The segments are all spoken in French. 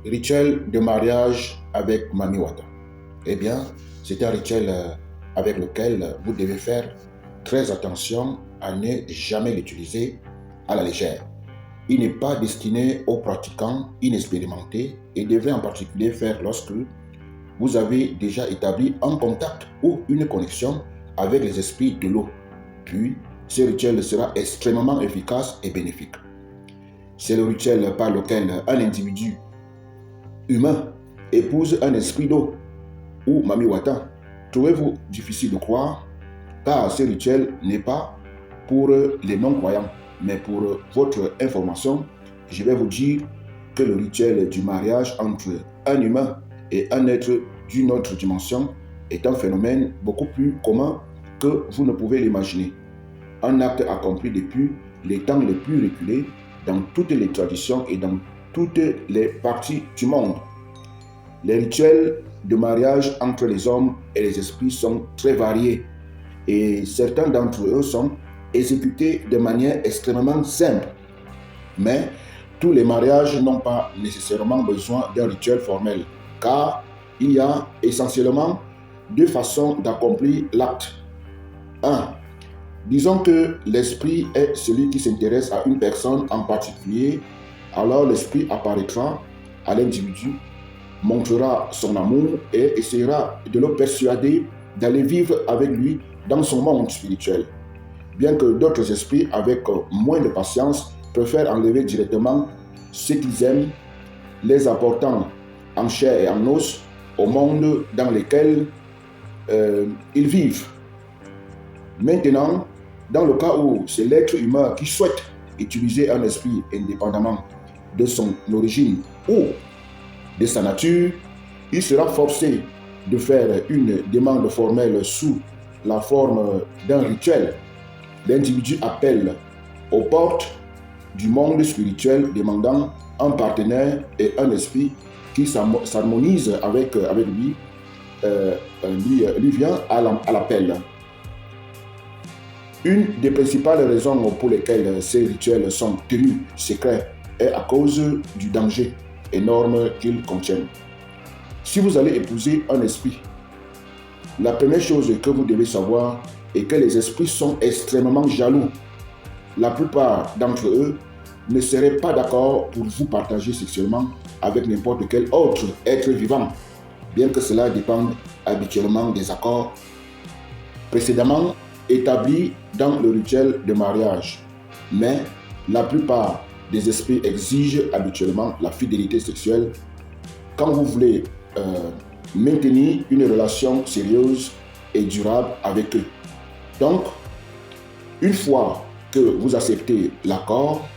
Rituel de mariage avec Mami Wata. Eh bien, c'est un rituel avec lequel vous devez faire très attention à ne jamais l'utiliser à la légère. Il n'est pas destiné aux pratiquants inexpérimentés et devrait en particulier faire lorsque vous avez déjà établi un contact ou une connexion avec les esprits de l'eau. Puis, ce rituel sera extrêmement efficace et bénéfique. C'est le rituel par lequel un individu humain épouse un esprit d'eau ou Mami Wata. Trouvez-vous difficile de croire, car ce rituel n'est pas pour les non-croyants, mais pour votre information, je vais vous dire que le rituel du mariage entre un humain et un être d'une autre dimension est un phénomène beaucoup plus commun que vous ne pouvez l'imaginer. Un acte accompli depuis les temps les plus reculés dans toutes les traditions et dans toutes les parties du monde. Les rituels de mariage entre les hommes et les esprits sont très variés et certains d'entre eux sont exécutés de manière extrêmement simple. Mais tous les mariages n'ont pas nécessairement besoin d'un rituel formel, car il y a essentiellement deux façons d'accomplir l'acte. 1. Disons que l'esprit est celui qui s'intéresse à une personne en particulier, alors l'esprit apparaîtra à l'individu, montrera son amour et essaiera de le persuader d'aller vivre avec lui dans son monde spirituel. Bien que d'autres esprits avec moins de patience préfèrent enlever directement ce qu'ils aiment, les apportant en chair et en os au monde dans lequel ils vivent. Maintenant, dans le cas où c'est l'être humain qui souhaite utiliser un esprit indépendamment de son origine ou de sa nature, il sera forcé de faire une demande formelle sous la forme d'un rituel. L'individu appelle aux portes du monde spirituel demandant un partenaire et un esprit qui s'harmonise avec lui, lui vient à l'appel. Une des principales raisons pour lesquelles ces rituels sont tenus secrets est à cause du danger énorme qu'ils contiennent. Si vous allez épouser un esprit, la première chose que vous devez savoir est que les esprits sont extrêmement jaloux. La plupart d'entre eux ne seraient pas d'accord pour vous partager sexuellement avec n'importe quel autre être vivant, bien que cela dépende habituellement des accords précédemment établis dans le rituel de mariage. Mais la plupart des esprits exigent habituellement la fidélité sexuelle quand vous voulez maintenir une relation sérieuse et durable avec eux. Donc, une fois que vous acceptez l'accord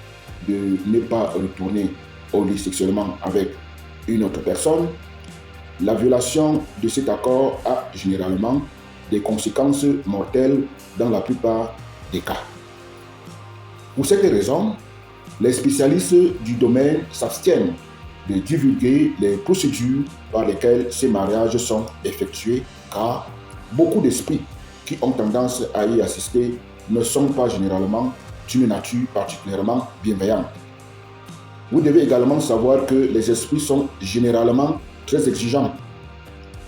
de ne pas retourner au lit sexuellement avec une autre personne, la violation de cet accord a généralement des conséquences mortelles dans la plupart des cas. Pour cette raison, les spécialistes du domaine s'abstiennent de divulguer les procédures par lesquelles ces mariages sont effectués, car beaucoup d'esprits qui ont tendance à y assister ne sont pas généralement d'une nature particulièrement bienveillante. Vous devez également savoir que les esprits sont généralement très exigeants,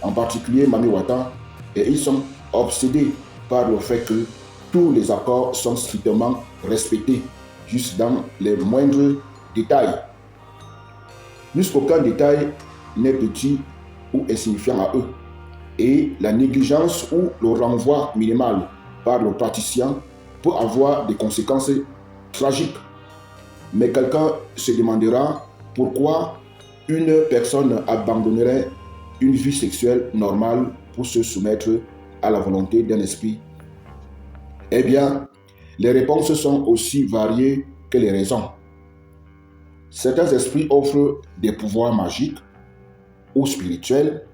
en particulier Mami Wata, et ils sont obsédés par le fait que tous les accords sont strictement respectés, juste dans les moindres détails. Puisqu'aucun détail n'est petit ou insignifiant à eux, et la négligence ou le renvoi minimal par le praticien peut avoir des conséquences tragiques. Mais quelqu'un se demandera pourquoi une personne abandonnerait une vie sexuelle normale pour se soumettre à la volonté d'un esprit. Eh bien, les réponses sont aussi variées que les raisons. Certains esprits offrent des pouvoirs magiques ou spirituels,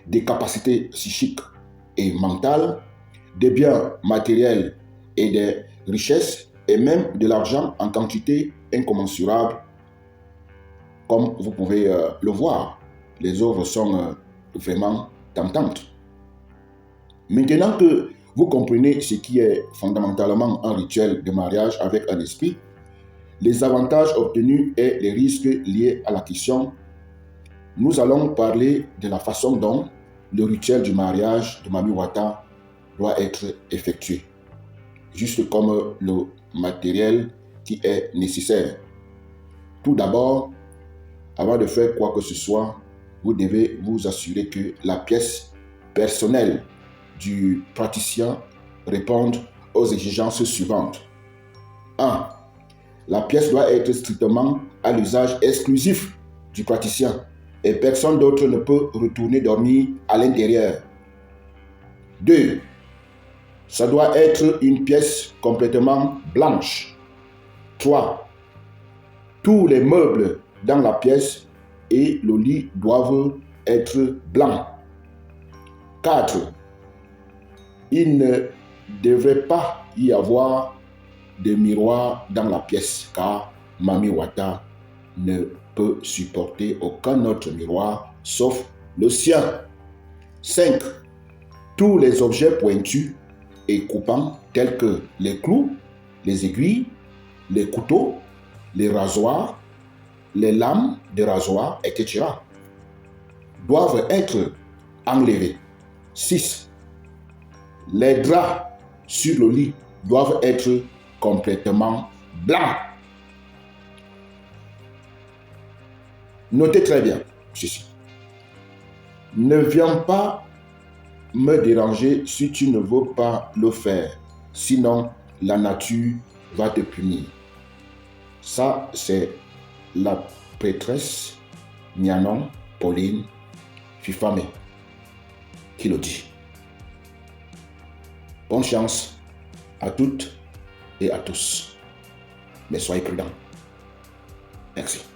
des capacités psychiques et mentales, des biens matériels et des richesses, et même de l'argent en quantité incommensurable, comme vous pouvez le voir. Les œuvres sont vraiment tentantes. Maintenant que vous comprenez ce qui est fondamentalement un rituel de mariage avec un esprit, les avantages obtenus et les risques liés à la question, nous allons parler de la façon dont le rituel du mariage de Mami Wata doit être effectué, juste comme le matériel qui est nécessaire. Tout d'abord, avant de faire quoi que ce soit, vous devez vous assurer que la pièce personnelle du praticien réponde aux exigences suivantes. 1. La pièce doit être strictement à l'usage exclusif du praticien et personne d'autre ne peut retourner dormir à l'intérieur. 2. Ça doit être une pièce complètement blanche. 3. Tous les meubles dans la pièce et le lit doivent être blancs. 4. Il ne devrait pas y avoir de miroir dans la pièce car Mami Wata ne peut supporter aucun autre miroir sauf le sien. 5. Tous les objets pointus et coupants tels que les clous, les aiguilles, les couteaux, les rasoirs, les lames de rasoir, etc. doivent être enlevés. 6. Les draps sur le lit doivent être complètement blancs. Notez très bien ceci. Ne viens pas me déranger si tu ne veux pas le faire. Sinon, la nature va te punir. Ça, c'est la prêtresse Nyanon Pauline Fifame qui le dit. Bonne chance à toutes et à tous. Mais soyez prudents. Merci.